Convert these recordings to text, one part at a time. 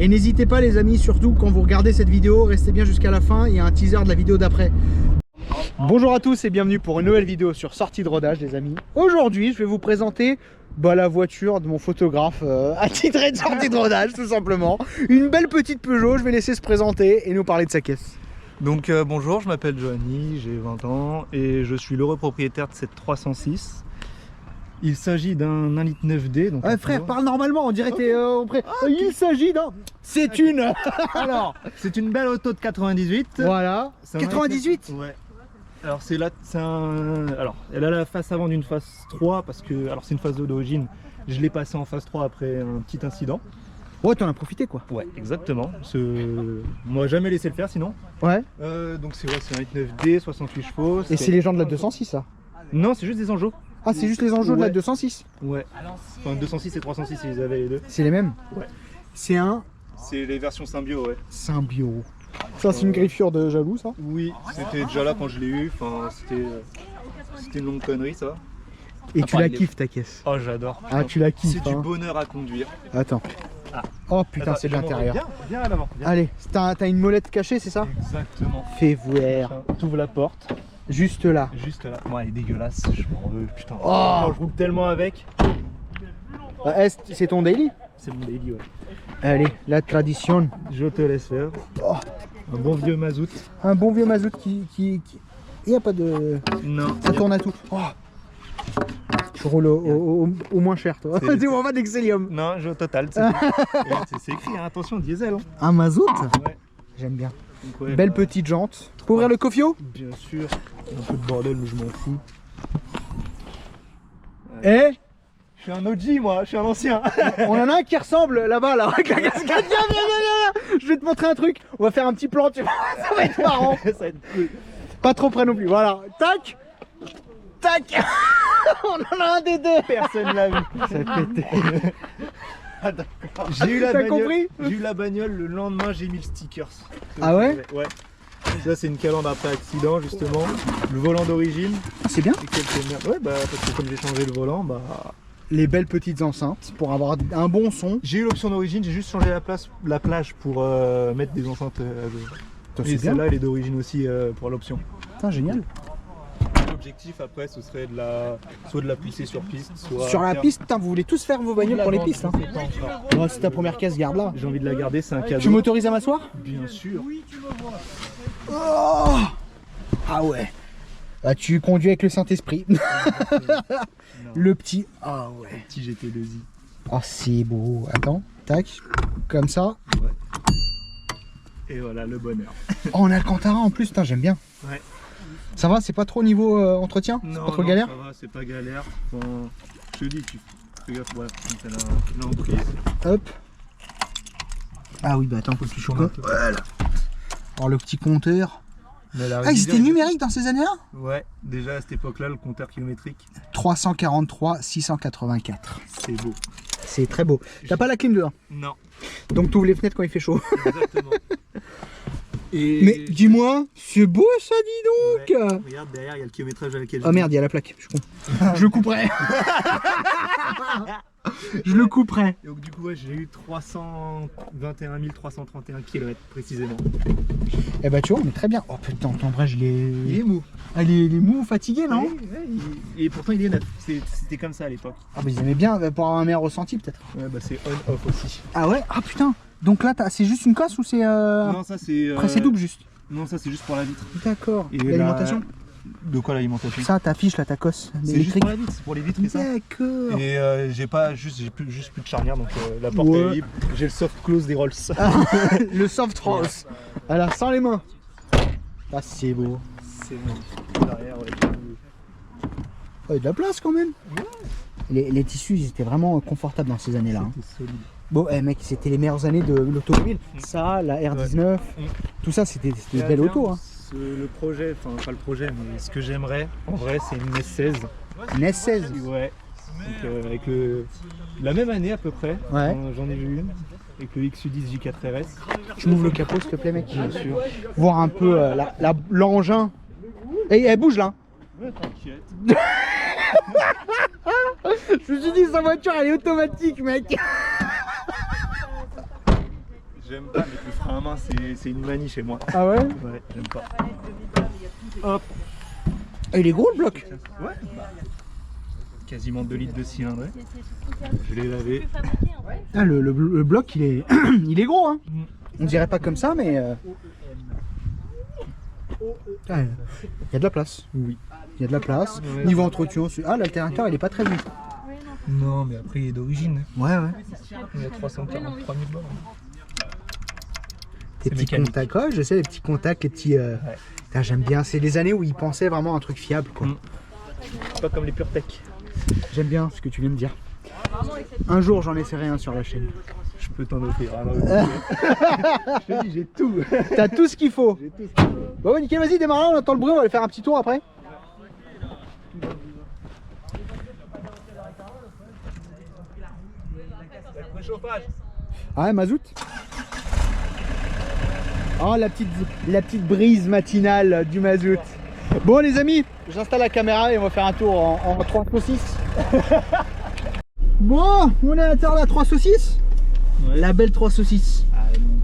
Et n'hésitez pas les amis, surtout quand vous regardez cette vidéo, restez bien jusqu'à la fin, il y a un teaser de la vidéo d'après. Bonjour à tous et bienvenue pour une nouvelle vidéo sur sortie de rodage les amis. Aujourd'hui je vais vous présenter la voiture de mon photographe attitré de sortie de rodage tout simplement. Une belle petite Peugeot, je vais laisser se présenter et nous parler de sa caisse. Donc bonjour, je m'appelle Johnny, j'ai 20 ans et je suis l'heureux propriétaire de cette 306. Il s'agit d'un 1,9 litre D. Donc frère, parle normalement, on dirait que t'es auprès. Il s'agit d'un... C'est une... Alors, c'est une belle auto de 98. Voilà. 98. Ouais. Alors c'est là, alors elle a la face avant d'une phase 3 parce que, alors c'est une phase 2 d'origine, je l'ai passée en phase 3 après un petit incident. Ouais, t'en as profité quoi. Ouais, exactement. Moi jamais laissé le faire sinon. Ouais. Donc c'est un 1,9D, 68 chevaux. Et c'est les gens de la 206 ça? Non, c'est juste des enjeux. Ah, c'est juste les enjeux de la 206? Ouais. Enfin 206 et 306 ils avaient les deux. C'est les mêmes? Ouais. C'est les versions Symbio, ouais. Symbio. Ça c'est une griffure de jaloux ça? Oui, c'était déjà là quand je l'ai eu, enfin c'était une longue connerie ça. Et tu la kiffes ta caisse? Oh j'adore. Ah tu la kiffes. C'est du bonheur à conduire. Attends. Ah. Oh putain, c'est de l'intérieur. Viens à l'avant. Allez, t'as une molette cachée c'est ça? Exactement. Fais voir. T'ouvres la porte. Juste là. Juste là. Moi elle est dégueulasse, je m'en veux, putain. Oh, je roule tellement avec. C'est ton daily? C'est mon daily, ouais. Allez, la tradition. Je te laisse faire. Oh. Un bon vieux mazout. Un bon vieux mazout qui... Il n'y a pas de... Non. Ça tourne à tout. Oh. Je roule au moins cher, toi. Tu vois pas d'Excelium. Non, je au total. C'est écrit, hein, attention, diesel. Hein. Un mazout? Ouais. J'aime bien. Donc, ouais, belle petite jante. Pour ouvrir le cofio? Bien sûr. Un peu de bordel, mais je m'en fous. Eh, je suis un OG, moi, je suis un ancien. on en a un qui ressemble là-bas, là. Avec la cascade. Viens. Je vais te montrer un truc. On va faire un petit plan, tu vois. Ça va être marrant. Ça va être cool. Pas trop près non plus. Voilà. Tac. Tac. On en a un des deux. Personne l'a vu. Ça pétait. Ah, j'ai eu la T'as bagnole. compris? J'ai eu la bagnole, le lendemain j'ai mis le stickers. Ah ouais? Ouais. Ça c'est une calandre après accident justement. Le volant d'origine. C'est bien. Et quelques merdes. Ouais parce que comme j'ai changé le volant, Les belles petites enceintes pour avoir un bon son. j'ai eu l'option d'origine, j'ai juste changé la plage pour mettre des enceintes C'est et bien. celle-là elle est d'origine aussi pour l'option. Putain, génial. L'objectif après ce serait soit de la pousser sur piste, soit Sur la piste, putain, vous voulez tous faire vos bagnoles pour les pistes. Hein. J'ai Ouais, c'est ta première caisse, garde-la. envie de la garder, c'est un cadeau. Tu m'autorises à m'asseoir? Bien sûr. Oh, ah ouais. Bah, tu conduis avec le Saint-Esprit. Le petit. Ah ouais. Petit GT2i. Oh, c'est beau. Attends, tac. Comme ça. Ouais. Et voilà le bonheur. Oh, on a Alcantara en plus, putain, j'aime bien. Ouais. Ça va, c'est pas trop niveau entretien? C'est pas trop galère? Ça va, c'est pas galère. Enfin, je te dis, tu fais gaffe, voilà, t'as l'emprise. Hop. Ah oui, bah attends, un peu plus chaud. Voilà. Alors le petit compteur. Ah, ils étaient numériques dans ces années-là? Ouais, déjà à cette époque-là, le compteur kilométrique. 343 684. C'est beau. C'est très beau. T'as pas la clim dedans? Non. Donc tu ouvres les fenêtres quand il fait chaud. Exactement. Et... Mais dis-moi, c'est beau ça, dis donc. Ouais, regarde derrière, il y a le kilométrage avec lequel Oh merde, il y a la plaque, je suis con. Je le couperai. Je le couperai. Donc du coup, ouais, j'ai eu 321 331 km précisément. Eh bah tu vois, on est très bien. Oh putain, ton vrai, Il est mou. Ah, il est mou, fatigué, non? Ouais, et pourtant il est neuf. C'était comme ça à l'époque. Ah bah ils aimaient bien, pour avoir un meilleur ressenti peut-être. Ouais, bah c'est on-off aussi. Ah ouais? Ah putain. Donc là, c'est juste une cosse ou c'est... Non, ça c'est... Après c'est double juste. Non, ça c'est juste pour la vitre. D'accord. Et L'alimentation? De quoi l'alimentation? Ça, t'affiches là, ta cosse C'est juste pour la vitre, c'est pour les vitres et ça. D'accord. Et j'ai plus de charnière, donc la porte est libre. J'ai le soft close des Rolls. Le soft rose. Alors, sans les mains. Ah, c'est beau. C'est bon. Derrière, ouais. Oh, il y a de la place quand même. Ouais. Les tissus, ils étaient vraiment confortables dans ces années-là. Hein. C'était solide. Bon, mec, c'était les meilleures années de l'automobile. Ça, la R19, tout ça, c'était des belles autos. Hein. Le projet, enfin pas le projet, mais ce que j'aimerais, en vrai, c'est une S16. Une S16? Ouais. Donc avec la même année à peu près. Ouais. J'en ai vu une. Avec le XU10 J4 RS. Tu m'ouvres le capot, s'il te plaît, mec. Bien sûr. Voir un peu l'engin. Et elle bouge là. Ouais, t'inquiète. Je me suis dit, sa voiture, elle est automatique, mec. J'aime pas mettre le frein à main, c'est une manie chez moi. Ah ouais? Ouais, j'aime pas. Hop. Et il est gros le bloc? Ouais. Quasiment 2 litres de cylindre. Je l'ai lavé. Ah, le bloc il est, il est gros hein. On dirait pas comme ça mais... Ah, il y a de la place. Oui. Il y a de la place. Ouais. Niveau entretien, ah l'alternateur il est pas très vieux. Non, mais après il est d'origine. Ouais ouais. Il y a 343 000 bornes. Tes petits contacts, ouais, je sais, les petits contacts, les petits... Putain, j'aime bien, c'est les années où ils pensaient vraiment à un truc fiable quoi. Pas comme les PureTech. J'aime bien ce que tu viens de dire. Un jour j'en essaierai un sur la chaîne. Je peux t'en offrir. Je te dis, j'ai tout. T'as tout ce qu'il faut. Bon ouais, nickel, vas-y démarre là, on entend le bruit, on va aller faire un petit tour après. Préchauffage. Ah ouais, mazout. Oh la petite brise matinale du mazout. Bon les amis, j'installe la caméra et on va faire un tour en 3 saucisses. Bon, on est à l'intérieur de la 3 saucisses. Ouais. La belle 3 saucisses.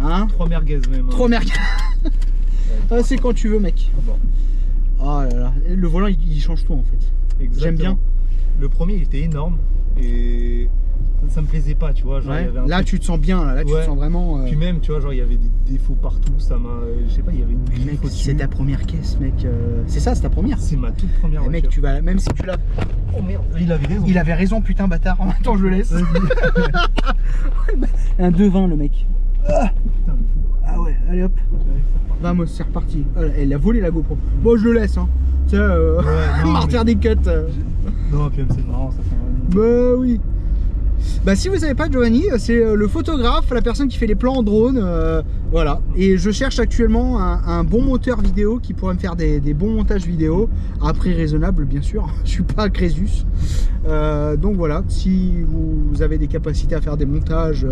Hein? 3 merguez même. 3 merguez. Ah, c'est quand tu veux mec. Bon. Oh là là, le volant il change tout en fait. J'aime bien. Le premier il était énorme et ça me plaisait pas, tu vois. Genre, Ouais. il y avait Là truc... tu te sens bien, là tu te sens vraiment... Puis même, tu vois, genre il y avait des défauts partout, ça m'a... Je sais pas, il y avait une griffe Mec, au-dessus. c'est ta première caisse mec. C'est ça, c'est ta première. C'est ma toute première Et mec, voiture. tu vas... Même si tu l'as... Oh merde, il avait raison. Il avait raison putain bâtard, en même temps je le laisse. Un 2,20 le mec. Ah ouais, allez hop. Vamos, c'est reparti. Oh, elle a volé la GoPro. Bon, je le laisse hein. Tu sais, martyr des cuts. Non, puis même c'est marrant, ça fait un... Bah oui. Bah si vous savez pas, Giovanni, c'est le photographe, la personne qui fait les plans en drone, voilà. Et je cherche actuellement un bon monteur vidéo qui pourrait me faire des bons montages vidéo, à prix raisonnable bien sûr, je suis pas Crésus. Donc voilà, si vous avez des capacités à faire des montages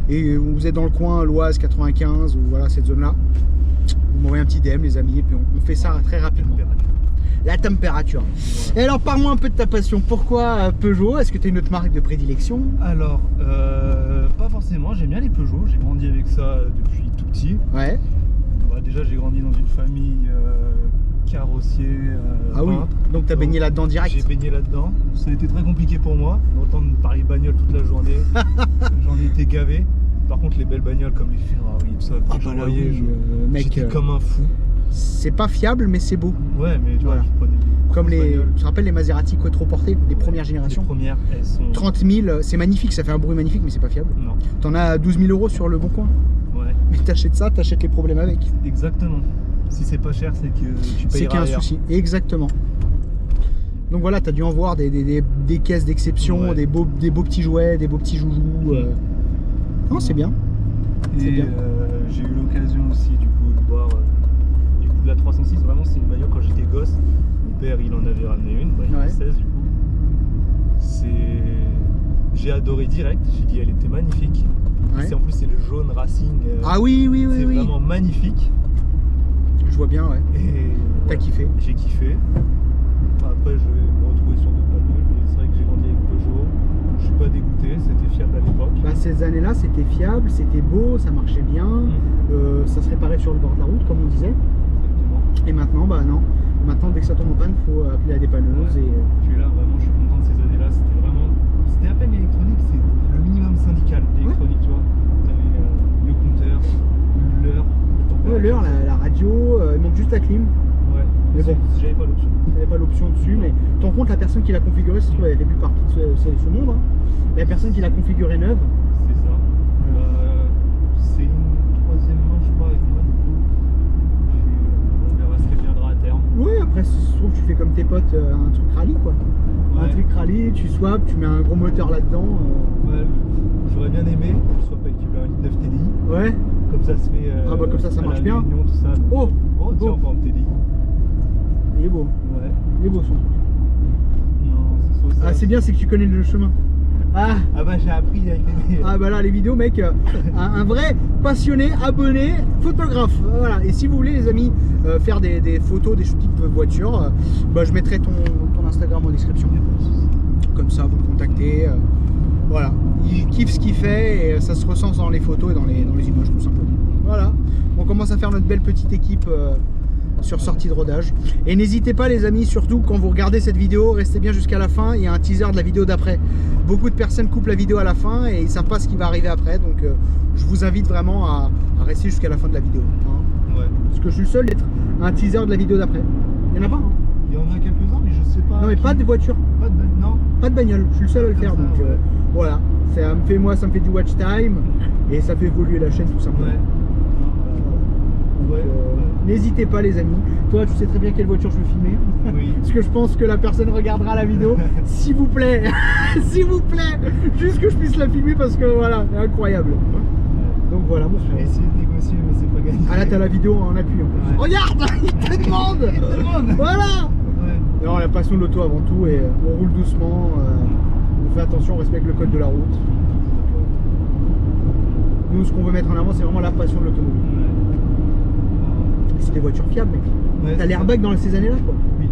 et vous êtes dans le coin, l'Oise 95 ou voilà cette zone là, vous m'envoyez un petit DM les amis et puis on fait ça très rapidement. La température. Et alors parle-moi un peu de ta passion. Pourquoi Peugeot? Est-ce que tu as une autre marque de prédilection? Alors, pas forcément, j'aime bien les Peugeot, j'ai grandi avec ça depuis tout petit. Ouais. Bah, déjà j'ai grandi dans une famille carrossier. Ah oui, donc tu as baigné là-dedans direct? J'ai baigné là-dedans, ça a été très compliqué pour moi d'entendre parler bagnole toute la journée. J'en ai été gavé. Par contre les belles bagnoles comme les Ferrari, tout ça, Ah quand bah je là voyais, oui, mec, j'étais comme un fou. c'est pas fiable mais c'est beau. Ouais, mais tu Voilà. vois, je prenais des Comme les, bagnoles. tu te rappelles les Maserati quadro-portées, les premières générations? Les premières, elles sont... 30 000, c'est magnifique, ça fait un bruit magnifique mais c'est pas fiable. Non, T'en as à 12 000 € sur le bon coin. ouais, Mais t'achètes ça, t'achètes les problèmes avec. exactement. Si c'est pas cher, c'est que tu C'est payeras qu'il y a un ailleurs. souci, exactement. Donc voilà, t'as dû en voir des caisses d'exception, Ouais. des beaux petits jouets, des beaux petits joujoux. Non, c'est bien. C'est Et bien. j'ai eu l'occasion aussi du coup de voir du coup de la 306, vraiment c'est une bagnole quand j'étais gosse. Mon père il en avait ramené une, bah, il en Ouais. avait 16 du coup. J'ai adoré direct, j'ai dit elle était magnifique. Ouais. En plus c'est le jaune racing. Ah oui, oui, oui, c'est oui. vraiment magnifique. Je vois bien, ouais. Et T'as kiffé? J'ai kiffé. Après je vais me retrouver sur d'autres bagnoles, mais c'est vrai que j'ai grandi avec Peugeot. Je suis pas dégoûté, c'était fiable à l'époque. Bah, ces années-là, c'était fiable, c'était beau, ça marchait bien, ça se réparait sur le bord de la route, comme on disait. Exactement. Et maintenant, bah non. Maintenant, dès que ça tombe en panne, faut appeler la dépanneuse. Ouais. Et... Puis là, vraiment, je suis content de ces années-là. C'était vraiment. C'était à peine électronique, c'est le minimum syndical d'électronique, tu vois. T'avais le compteur, l'heure, Ouais, l'heure, la radio, il manque juste la clim. Ouais, Mais bon. j'avais pas l'option. Il n'y avait pas l'option dessus, mais tu te rends compte, la personne qui l'a configuré, c'est elle fait plus partie de ce monde. Hein. La personne qui l'a configuré neuve. C'est ça. C'est une troisième main, je crois, avec moi, du coup. Puis, on verra ce qu'elle viendra à terme. Oui, après, si ça se trouve, tu fais comme tes potes, un truc rallye, quoi. Un Ouais. truc rallye, tu swaps, tu mets un gros moteur là-dedans. Ouais, j'aurais bien aimé que ce soit pas équipé un 1.9 TDI. Ouais. Comme ça se fait. Ah bah, comme ça à marche la bien. Réunion, tout ça. Oh, Oh, tiens, oh. on prend un TDI. Il est beau. Ouais. Il est beau son truc. Non, c'est soit ça. Ah, c'est bien, c'est que tu connais le chemin. Ah, Ah bah j'ai appris avec les... ah bah là, les vidéos, mec, un vrai passionné, abonné, photographe. Voilà. Et si vous voulez, les amis, faire des photos, des shootings de voitures, bah, je mettrai ton Instagram en description. Comme ça, vous le contactez. Voilà. Il kiffe ce qu'il fait et ça se ressent dans les photos et dans les images. commence à faire notre belle petite équipe sur sortie de rodage. Et n'hésitez pas les amis, surtout quand vous regardez cette vidéo, restez bien jusqu'à la fin, il y a un teaser de la vidéo d'après. Beaucoup de personnes coupent la vidéo à la fin et ils ne savent pas ce qui va arriver après, donc je vous invite vraiment à rester jusqu'à la fin de la vidéo. Hein. Ouais. Parce que je suis le seul à être un teaser de la vidéo d'après. Il y en a pas hein. Il y en a quelques-uns, mais je sais pas. Non mais pas de voiture, Pas de non. pas de bagnole, je suis le seul à le faire, Ça, donc ouais. voilà. Ça me fait du watch time et ça fait évoluer la chaîne tout simplement. Ouais. Donc, Ouais. n'hésitez pas les amis. Toi tu sais très bien quelle voiture je veux filmer. Oui. Parce que je pense que la personne regardera la vidéo. S'il vous plaît, s'il vous plaît, juste que je puisse la filmer parce que voilà, c'est incroyable. Donc voilà mon Je vais frère. essayer de négocier, mais c'est pas gagné. Ah là t'as la vidéo en appui. Ouais. Regarde, il te demande. Il te demande. Voilà. Ouais. Non, la passion de l'auto avant tout et on roule doucement. On fait attention, on respecte le code de la route. Nous, ce qu'on veut mettre en avant, c'est vraiment la passion de l'automobile. C'est des voitures fiables, mec. Ouais, T'as c'est l'airbag dans ces années-là, quoi. Oui.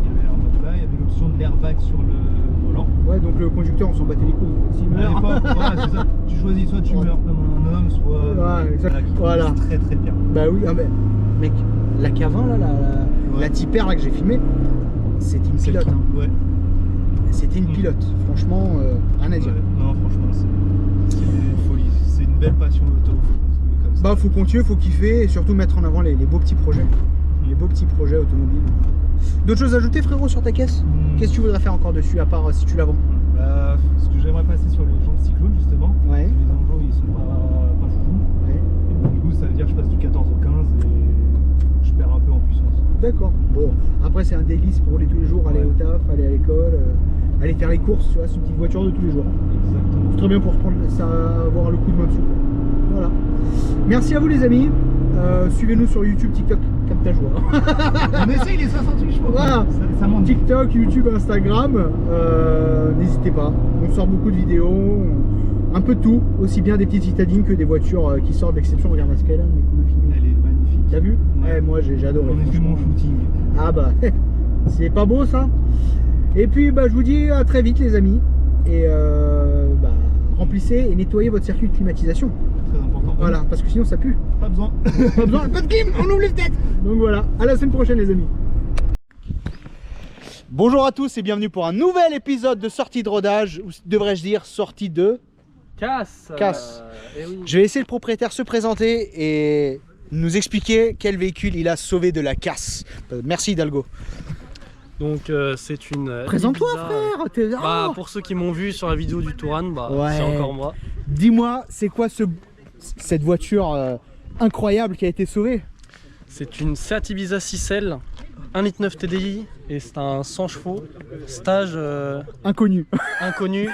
Il y avait l'airbag là, il y avait l'option de l'airbag sur le volant. Ouais, donc le conducteur, on s'en battait les couilles. S'il À meurt. l'époque, voilà, c'est ça. Tu choisis soit tu Ouais. meurs comme un homme, soit. Ouais, exact. qui Voilà. conduit très très bien. Bah oui, ah mais, mec, la K20, là, la Ouais. Tipper là, que j'ai filmée, c'était une C'est le pilote. truc. Hein. Ouais. C'était une pilote. Franchement, rien à dire. Ouais. Non, franchement, c'est une folie. C'est une belle passion l'auto. Faut continuer comme ça. Bah, faut continuer, faut kiffer et surtout mettre en avant les beaux petits projets. Les beaux petits projets automobiles. D'autres choses à ajouter, frérot, sur ta caisse? Qu'est-ce que tu voudrais faire encore dessus, à part si tu la vends? Bah, ce que j'aimerais passer sur les jantes cyclones justement. Ouais. Les enjeux ils sont pas foufou. Ouais. Et donc, du coup ça veut dire que je passe du 14 au 15 et je perds un peu en puissance. D'accord. Bon, après, c'est un délice pour rouler tous les jours, aller Ouais. au taf, aller à l'école, aller faire les courses, tu vois, c'est une petite voiture de tous les jours. Exactement. C'est très bien pour se prendre ça, avoir le coup de main dessus. Voilà. Merci à vous les amis. Suivez-nous sur YouTube, TikTok, comme ta joie. On essaye les 68 je crois. Voilà. Ça m'en dit. TikTok, YouTube, Instagram. N'hésitez pas. On sort beaucoup de vidéos. Un peu de tout. Aussi bien des petites citadines que des voitures qui sortent d'exception. Regarde la Skyline, mais qu'on a filmé. Elle est magnifique. T'as vu? Ouais. Moi j'ai adoré. On a fait mon shooting. Ah bah, c'est pas beau ça. Et puis bah, je vous dis à très vite les amis. Et bah, remplissez et nettoyez votre circuit de climatisation. Très important. Voilà, parce que sinon ça pue. Pas besoin. Pas besoin, pas de clim, on ouvre les fenêtres. Donc voilà, à la semaine prochaine les amis. Bonjour à tous et bienvenue pour un nouvel épisode de sortie de rodage, ou devrais-je dire sortie de Casse. Casse. Oui. Je vais laisser le propriétaire se présenter et nous expliquer quel véhicule il a sauvé de la casse. Merci Hidalgo. Donc c'est une. Présente-toi Ibiza. frère. T'es là. Bah, pour ceux qui m'ont vu sur la vidéo du Touran, bah, Ouais. c'est encore moi. Dis-moi, c'est quoi cette voiture incroyable qui a été sauvée? C'est une Seat Ibiza 6L, 1,9 litre TDI et c'est un 100 chevaux, stage Inconnu. inconnu.